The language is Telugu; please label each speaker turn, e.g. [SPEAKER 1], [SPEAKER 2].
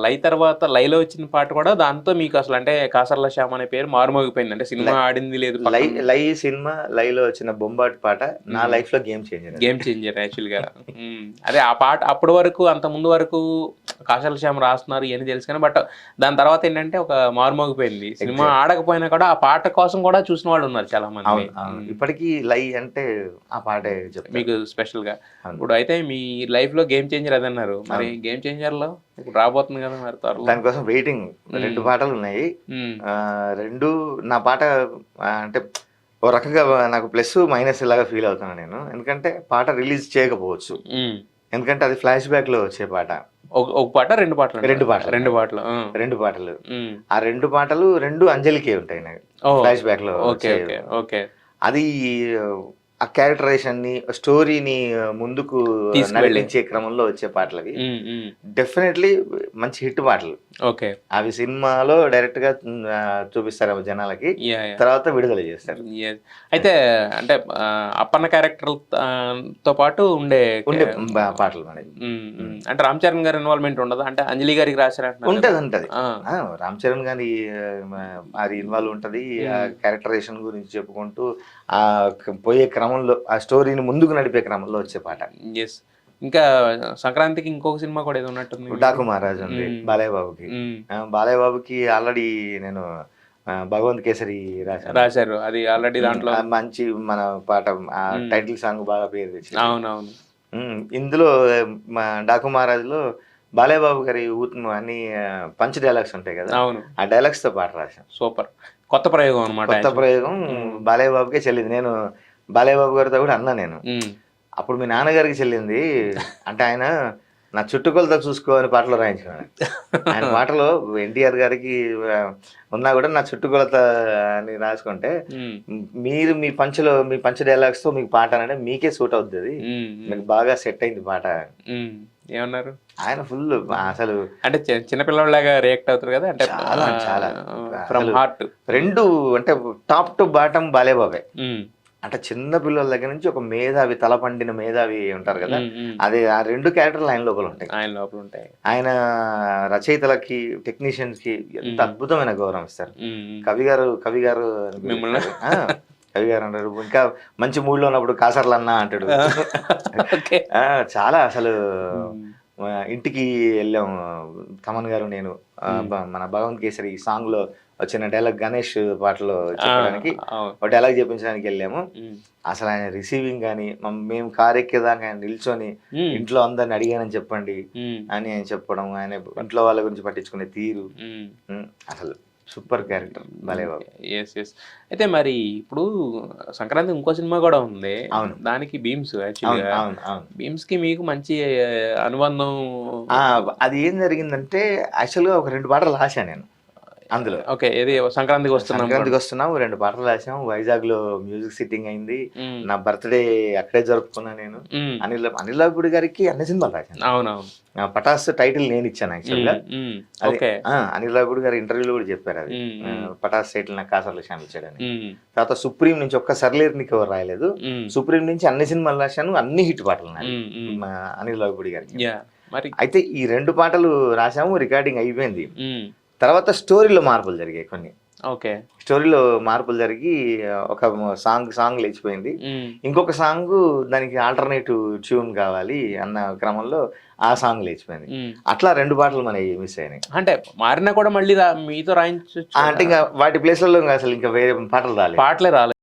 [SPEAKER 1] లై తర్వాత లైలో వచ్చిన పాట కూడా దాంతో మీకు అసలు అంటే కాసర్ల శ్యామ్ అనే పేరు మారుమోగిపోయింది. అంటే సినిమా ఆడింది లేదు.
[SPEAKER 2] లై సినిమా లైలో వచ్చిన బొంబాటు పాట నా లైఫ్ లో గేమ్
[SPEAKER 1] చేంజర్ యాక్చువల్ గా. అదే ఆ పాట అప్పటి వరకు అంత ముందు వరకు కాసర్ల శ్యామ్ రాస్తున్నారు ఇవన్నీ తెలుసు కానీ బట్ దాని తర్వాత ఏంటంటే ఒక మారుమోగిపోయింది. సినిమా ఆడకపోయినా కూడా ఆ పాట కోసం కూడా చూసిన వాళ్ళు ఉన్నారు చాలా మంది.
[SPEAKER 2] ఇప్పటికీ లై అంటే ఆ పాటే
[SPEAKER 1] మీకు స్పెషల్ గా. ఇప్పుడు అయితే మీ లైఫ్ లో గేమ్ చేంజర్ అదన్నారు, మరి గేమ్ చేంజర్ లో ఇప్పుడు రాబోతుంది కదా మరి త్వరలో.
[SPEAKER 2] దానికోసం వెయిటింగ్. 2 పాటలు ఉన్నాయి. రెండు నా పాట అంటే ఓ రకంగా నాకు ప్లస్ మైనస్ లాగా ఫీల్ అవుతున్నాను నేను. ఎందుకంటే పాట రిలీజ్ చేయకపోవచ్చు, ఎందుకంటే అది ఫ్లాష్ బ్యాక్ లో వచ్చే పాట.
[SPEAKER 1] ఒక పాట 2 పాటలు
[SPEAKER 2] 2 పాటలు
[SPEAKER 1] 2 పాటలు
[SPEAKER 2] 2 పాటలు ఆ 2 పాటలు 2 అంజలికే ఉంటాయి నాకు ఫ్లాష్ బ్యాక్ లో. అది ఆ క్యారెక్టరైజేషన్ ని స్టోరీని ముందుకు నడిపించే క్రమంలో వచ్చే పాటలవి డెఫినెట్లీ మంచి హిట్ పాటలు. అవి సినిమాలో డైరెక్ట్ గా చూపిస్తారు జనాలకి, తర్వాత విడుదల చేస్తారు.
[SPEAKER 1] అయితే అంటే అప్పన్న క్యారెక్టర్ తో పాటు ఉండే
[SPEAKER 2] పాటలు
[SPEAKER 1] అంటే రామ్ చరణ్ గారి ఇన్వాల్వ్మెంట్ ఉండదు అంటే అంజలి గారికి రాశారు
[SPEAKER 2] ఉంటది. రామ్ చరణ్ గారి అది ఇన్వాల్వ్ ఉంటది. ఆ క్యారెక్టరైజేషన్ గురించి చెప్పుకుంటూ ఆ పోయే క్రమంలో ఆ స్టోరీని ముందుకు నడిపే క్రమంలో వచ్చే పాట.
[SPEAKER 1] ఇంకా సంక్రాంతికి ఇంకొక సినిమా కూడా ఏదో ఉన్నట్టుంది,
[SPEAKER 2] డాకు మహారాజ్ ఉంది బాలయ్య బాబుకి. బాలయ్య బాబుకి ఆల్రెడీ నేను భగవంత్ కేసరి
[SPEAKER 1] రాశారు. అది ఆల్రెడీ దాంట్లో
[SPEAKER 2] మంచి మన పాట టైటిల్ సాంగ్ బాగా పేరు తెచ్చి.
[SPEAKER 1] అవునవును.
[SPEAKER 2] ఇందులో డాకు మహారాజ్ లో బాలయ్య బాబు గారి అన్ని పంచ్ డైలాగ్స్ ఉంటాయి కదా, ఆ డైలాగ్స్ తో పాట రాశాను.
[SPEAKER 1] సూపర్. కొత్త ప్రయోగం అనమాట.
[SPEAKER 2] కొత్త ప్రయోగం బాలయ్య బాబుకే చెల్లింది. నేను బాలయ్య బాబు గారితో కూడా అన్నా నేను, అప్పుడు మీ నాన్నగారికి చెల్లింది అంటే ఆయన నా చుట్టుకొలతో చూసుకో అని పాటలో రాయించాను. ఆయన పాటలో ఎన్టీఆర్ గారికి ఉన్నా కూడా నా చుట్టుకొలత అని రాసుకుంటే మీరు మీ పంచ డైలాగ్స్ తో మీకు పాట అంటే మీకే సూట్ అవుతుంది, మీకు బాగా సెట్ అయింది పాట
[SPEAKER 1] ఏమన్నారు
[SPEAKER 2] ఆయన. ఫుల్ అసలు
[SPEAKER 1] అంటే చిన్నపిల్లలాగా రియాక్ట్ అవుతారు కదా, అంటే
[SPEAKER 2] చాలా చాలా
[SPEAKER 1] ఫ్రమ్ హార్ట్.
[SPEAKER 2] 2 అంటే టాప్ టు బాటమ్ బాలయ్య బాబే. అంటే చిన్న పిల్లల దగ్గర నుంచి ఒక మేధావి, తల పండిన మేధావి ఉంటారు కదా, అదే ఆ 2 క్యారెక్టర్లు ఆయన లోపల ఉంటాయి. ఆయన రచయితలకి టెక్నీషియన్స్ కి ఎంత అద్భుతమైన గౌరవం ఇస్తారు. కవి గారు అంటారు. ఇంకా మంచి మూడ్ లో ఉన్నప్పుడు కాసర్లు అన్న అంటాడు. చాలా అసలు ఇంటికి వెళ్ళాము తమన్ గారు నేను, మన భగవంత్ కేసరి సాంగ్ లో వచ్చిన డైలాగ్ గణేష్ పాటలో చెప్పడానికి ఒక డైలాగ్ చెప్పించడానికి వెళ్ళాము. అసలు ఆయన రిసీవింగ్ కానీ మేము కార్ ఎక్కేదాకా ఆయన నిల్చొని ఇంట్లో అందరిని అడిగానని చెప్పండి అని ఆయన చెప్పడం, ఆయన ఇంట్లో వాళ్ళ గురించి పట్టించుకునే తీరు అసలు సూపర్ క్యారెక్టర్ బాలయ్య బాబు.
[SPEAKER 1] అయితే మరి ఇప్పుడు సంక్రాంతి ఇంకో సినిమా కూడా ఉంది, దానికి భీమ్స్. భీమ్స్ కి మీకు మంచి అనుబంధం.
[SPEAKER 2] అది ఏం జరిగిందంటే యాక్చువల్ గా ఒక 2 పాటలు రాశాను నేను అందులో.
[SPEAKER 1] ఏది సంక్రాంతికి వస్తున్నాం
[SPEAKER 2] 2 పాటలు రాసాం. వైజాగ్ లో మ్యూజిక్ సిట్టింగ్ అయింది. నా బర్త్డే అక్కడే జరుపుకున్నా నేను. అనిల్ రావిపూడి గారికి అన్ని సినిమాలు రాశాను.
[SPEAKER 1] అవునవును.
[SPEAKER 2] పటాస్ టైటిల్ నేను ఇచ్చాను యాక్చువల్ గా. అనిల్ రావిపూడి గారు ఇంటర్వ్యూలో కూడా చెప్పారు అది, పటాస్ టైటిల్ నాకు కాసర్ల శ్యామ్ ఇచ్చాడని. తర్వాత సుప్రీం నుంచి ఒక్క సర్లేరునికి ఎవరు రాయలేదు, సుప్రీం నుంచి అన్ని సినిమాలు రాశాను, అన్ని హిట్ పాటలు అనిల్ రావిపూడి గారికి. అయితే ఈ 2 పాటలు రాసాము, రికార్డింగ్ అయిపోయింది. తర్వాత స్టోరీలో మార్పులు జరిగాయి కొన్ని. స్టోరీలో మార్పులు జరిగి ఒక సాంగ్ లేచిపోయింది. ఇంకొక సాంగ్ దానికి ఆల్టర్నేటివ్ ట్యూన్ కావాలి అన్న క్రమంలో ఆ సాంగ్ లేచిపోయింది. అట్లా 2 పాటలు మనకి మిస్ అయినాయి.
[SPEAKER 1] అంటే మారినా కూడా మళ్ళీ మీతో రాయించు
[SPEAKER 2] అంటే ఇంకా వాటి ప్లేస్లలో అసలు ఇంకా వేరే పాటలు రాలేదు.